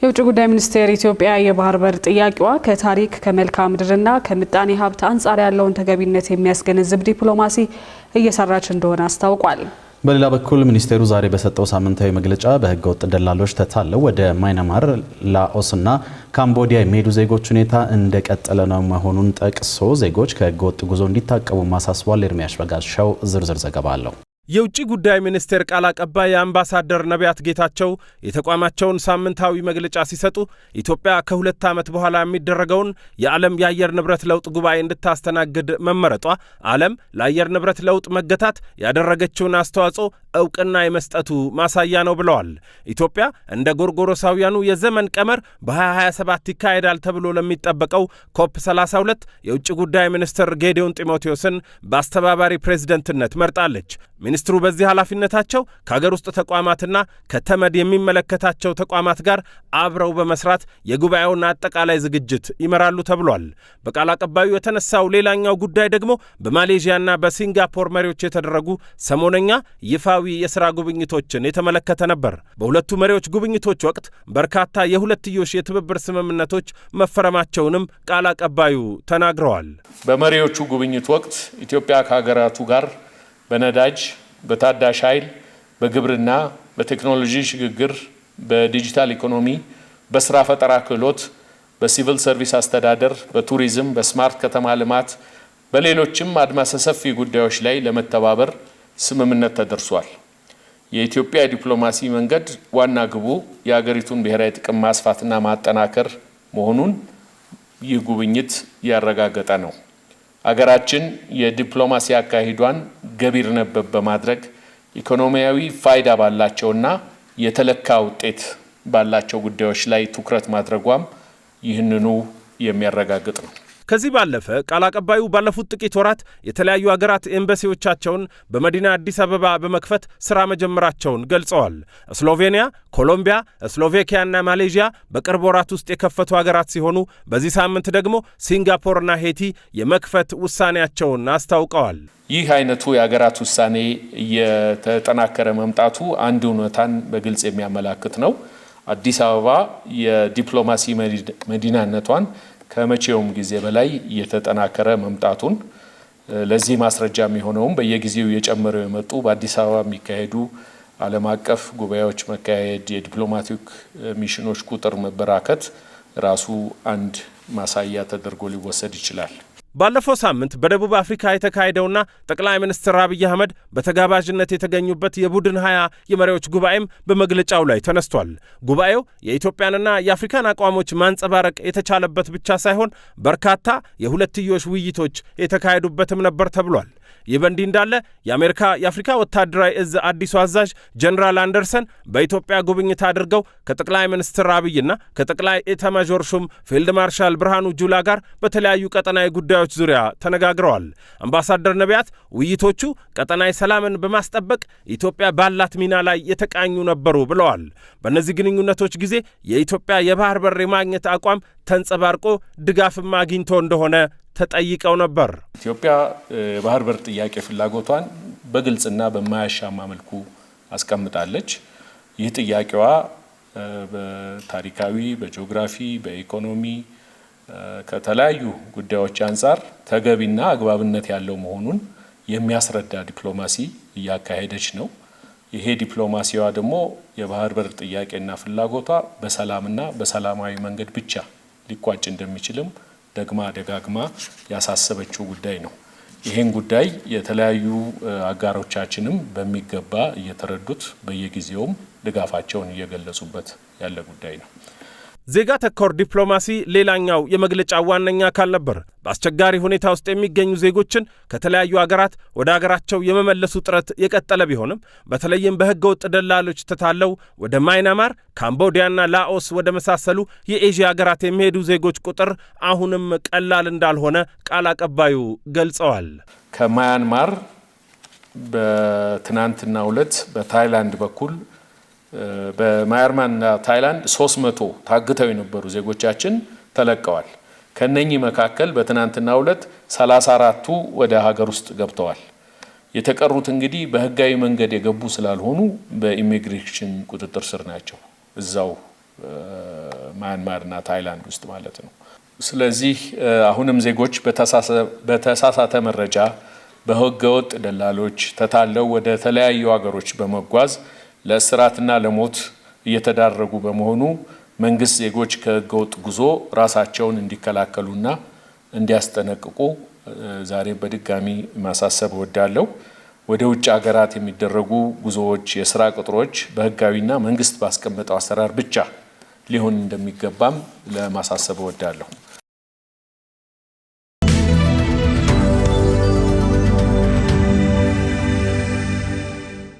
የውጭ ጉዳይ ሚኒስቴር ኢትዮጵያ የባህር በር ጥያቄዋ ከታሪክ ከመልክዓ ምድርና ከምጣኔ ሀብት አንጻር ያለውን ተገቢነት የሚያስገነዝብ ዲፕሎማሲ እየሰራች እንደሆነ አስታውቋል። በሌላ በኩል ሚኒስቴሩ ዛሬ በሰጠው ሳምንታዊ መግለጫ በህገ ወጥ ደላሎች ተታለው ወደ ማይናማር፣ ላኦስና ካምቦዲያ የሚሄዱ ዜጎች ሁኔታ እንደቀጠለ ነው መሆኑን ጠቅሶ ዜጎች ከህገ ወጥ ጉዞ እንዲታቀቡ ማሳስቧል። ኤርሚያስ በጋሻው ዝርዝር ዘገባ አለው። የውጭ ጉዳይ ሚኒስቴር ቃል አቀባይ አምባሳደር ነቢያት ጌታቸው የተቋማቸውን ሳምንታዊ መግለጫ ሲሰጡ ኢትዮጵያ ከ2 ዓመት በኋላ የሚደረገውን የዓለም የአየር ንብረት ለውጥ ጉባኤ እንድታስተናግድ መመረጧ ዓለም ለአየር ንብረት ለውጥ መገታት ያደረገችውን አስተዋጽኦ እውቅና የመስጠቱ ማሳያ ነው ብለዋል። ኢትዮጵያ እንደ ጎርጎሮሳውያኑ የዘመን ቀመር በ2027 ይካሄዳል ተብሎ ለሚጠበቀው ኮፕ 32 የውጭ ጉዳይ ሚኒስትር ጌዲዮን ጢሞቴዎስን በአስተባባሪ ፕሬዝደንትነት መርጣለች። ሚኒስትሩ በዚህ ኃላፊነታቸው ከሀገር ውስጥ ተቋማትና ከተመድ የሚመለከታቸው ተቋማት ጋር አብረው በመስራት የጉባኤውን አጠቃላይ ዝግጅት ይመራሉ ተብሏል። በቃል አቀባዩ የተነሳው ሌላኛው ጉዳይ ደግሞ በማሌዥያና በሲንጋፖር መሪዎች የተደረጉ ሰሞነኛ ይፋዊ የሥራ ጉብኝቶችን የተመለከተ ነበር። በሁለቱ መሪዎች ጉብኝቶች ወቅት በርካታ የሁለትዮሽ የትብብር ስምምነቶች መፈረማቸውንም ቃል አቀባዩ ተናግረዋል። በመሪዎቹ ጉብኝት ወቅት ኢትዮጵያ ከሀገራቱ ጋር በነዳጅ፣ በታዳሽ ኃይል፣ በግብርና፣ በቴክኖሎጂ ሽግግር፣ በዲጂታል ኢኮኖሚ፣ በስራ ፈጠራ ክህሎት፣ በሲቪል ሰርቪስ አስተዳደር፣ በቱሪዝም፣ በስማርት ከተማ ልማት፣ በሌሎችም አድማሰ ሰፊ ጉዳዮች ላይ ለመተባበር ስምምነት ተደርሷል። የኢትዮጵያ ዲፕሎማሲ መንገድ ዋና ግቡ የሀገሪቱን ብሔራዊ ጥቅም ማስፋትና ማጠናከር መሆኑን ይህ ጉብኝት ያረጋገጠ ነው። አገራችን የዲፕሎማሲ አካሂዷን ገቢር ነበብ በማድረግ ኢኮኖሚያዊ ፋይዳ ባላቸውና የተለካ ውጤት ባላቸው ጉዳዮች ላይ ትኩረት ማድረጓም ይህንኑ የሚያረጋግጥ ነው። ከዚህ ባለፈ ቃል አቀባዩ ባለፉት ጥቂት ወራት የተለያዩ ሀገራት ኤምባሲዎቻቸውን በመዲና አዲስ አበባ በመክፈት ሥራ መጀመራቸውን ገልጸዋል። ስሎቬኒያ፣ ኮሎምቢያ፣ ስሎቬኪያና ማሌዥያ በቅርብ ወራት ውስጥ የከፈቱ ሀገራት ሲሆኑ በዚህ ሳምንት ደግሞ ሲንጋፖርና ሄቲ የመክፈት ውሳኔያቸውን አስታውቀዋል። ይህ አይነቱ የሀገራት ውሳኔ እየተጠናከረ መምጣቱ አንድ እውነታን በግልጽ የሚያመላክት ነው። አዲስ አበባ የዲፕሎማሲ መዲናነቷን ከመቼውም ጊዜ በላይ እየተጠናከረ መምጣቱን ለዚህ ማስረጃ የሚሆነውም በየጊዜው እየጨመረው የመጡ በአዲስ አበባ የሚካሄዱ ዓለም አቀፍ ጉባኤዎች መካሄድ፣ የዲፕሎማቲክ ሚሽኖች ቁጥር መበራከት ራሱ አንድ ማሳያ ተደርጎ ሊወሰድ ይችላል። ባለፈው ሳምንት በደቡብ አፍሪካ የተካሄደውና ጠቅላይ ሚኒስትር አብይ አህመድ በተጋባዥነት የተገኙበት የቡድን 20 የመሪዎች ጉባኤም በመግለጫው ላይ ተነስቷል። ጉባኤው የኢትዮጵያንና የአፍሪካን አቋሞች ማንጸባረቅ የተቻለበት ብቻ ሳይሆን በርካታ የሁለትዮሽ ውይይቶች የተካሄዱበትም ነበር ተብሏል። ይህ በእንዲህ እንዳለ የአሜሪካ የአፍሪካ ወታደራዊ እዝ አዲሱ አዛዥ ጀነራል አንደርሰን በኢትዮጵያ ጉብኝት አድርገው ከጠቅላይ ሚኒስትር አብይና ከጠቅላይ ኤታማዦር ሹም ፊልድ ማርሻል ብርሃኑ ጁላ ጋር በተለያዩ ቀጠናዊ ጉዳዮች ዙሪያ ተነጋግረዋል። አምባሳደር ነቢያት ውይይቶቹ ቀጠናዊ ሰላምን በማስጠበቅ ኢትዮጵያ ባላት ሚና ላይ የተቃኙ ነበሩ ብለዋል። በእነዚህ ግንኙነቶች ጊዜ የኢትዮጵያ የባህር በር የማግኘት አቋም ተንጸባርቆ ድጋፍም አግኝቶ እንደሆነ ተጠይቀው ነበር። ኢትዮጵያ የባህር በር ጥያቄ ፍላጎቷን በግልጽና በማያሻማ መልኩ አስቀምጣለች። ይህ ጥያቄዋ በታሪካዊ፣ በጂኦግራፊ፣ በኢኮኖሚ ከተለያዩ ጉዳዮች አንጻር ተገቢና አግባብነት ያለው መሆኑን የሚያስረዳ ዲፕሎማሲ እያካሄደች ነው። ይሄ ዲፕሎማሲዋ ደግሞ የባህር በር ጥያቄና ፍላጎቷ በሰላምና በሰላማዊ መንገድ ብቻ ሊቋጭ እንደሚችልም ደጋግማ ያሳሰበችው ጉዳይ ነው። ይህን ጉዳይ የተለያዩ አጋሮቻችንም በሚገባ እየተረዱት በየጊዜውም ድጋፋቸውን እየገለጹበት ያለ ጉዳይ ነው። ዜጋ ተኮር ዲፕሎማሲ ሌላኛው የመግለጫ ዋነኛ አካል ነበር። በአስቸጋሪ ሁኔታ ውስጥ የሚገኙ ዜጎችን ከተለያዩ ሀገራት ወደ ሀገራቸው የመመለሱ ጥረት የቀጠለ ቢሆንም በተለይም በሕገ ወጥ ደላሎች ተታለው ወደ ማይናማር፣ ካምቦዲያና ላኦስ ወደ መሳሰሉ የኤዥያ ሀገራት የሚሄዱ ዜጎች ቁጥር አሁንም ቀላል እንዳልሆነ ቃል አቀባዩ ገልጸዋል። ከማያንማር በትናንትናው ዕለት በታይላንድ በኩል በማያንማርና ታይላንድ 300 ታግተው የነበሩ ዜጎቻችን ተለቀዋል። ከነኚህ መካከል በትናንትናው ዕለት 34ቱ ወደ ሀገር ውስጥ ገብተዋል። የተቀሩት እንግዲህ በህጋዊ መንገድ የገቡ ስላልሆኑ በኢሚግሬሽን ቁጥጥር ስር ናቸው። እዛው ማያንማርና ታይላንድ ውስጥ ማለት ነው። ስለዚህ አሁንም ዜጎች በተሳሳተ መረጃ በህገወጥ ደላሎች ተታለው ወደ ተለያዩ ሀገሮች በመጓዝ ለእስራትና ለሞት እየተዳረጉ በመሆኑ መንግስት ዜጎች ከህገወጥ ጉዞ ራሳቸውን እንዲከላከሉና እንዲያስጠነቅቁ ዛሬ በድጋሚ ማሳሰብ እወዳለሁ። ወደ ውጭ ሀገራት የሚደረጉ ጉዞዎች፣ የስራ ቅጥሮች በህጋዊና መንግስት ባስቀመጠው አሰራር ብቻ ሊሆን እንደሚገባም ለማሳሰብ እወዳለሁ።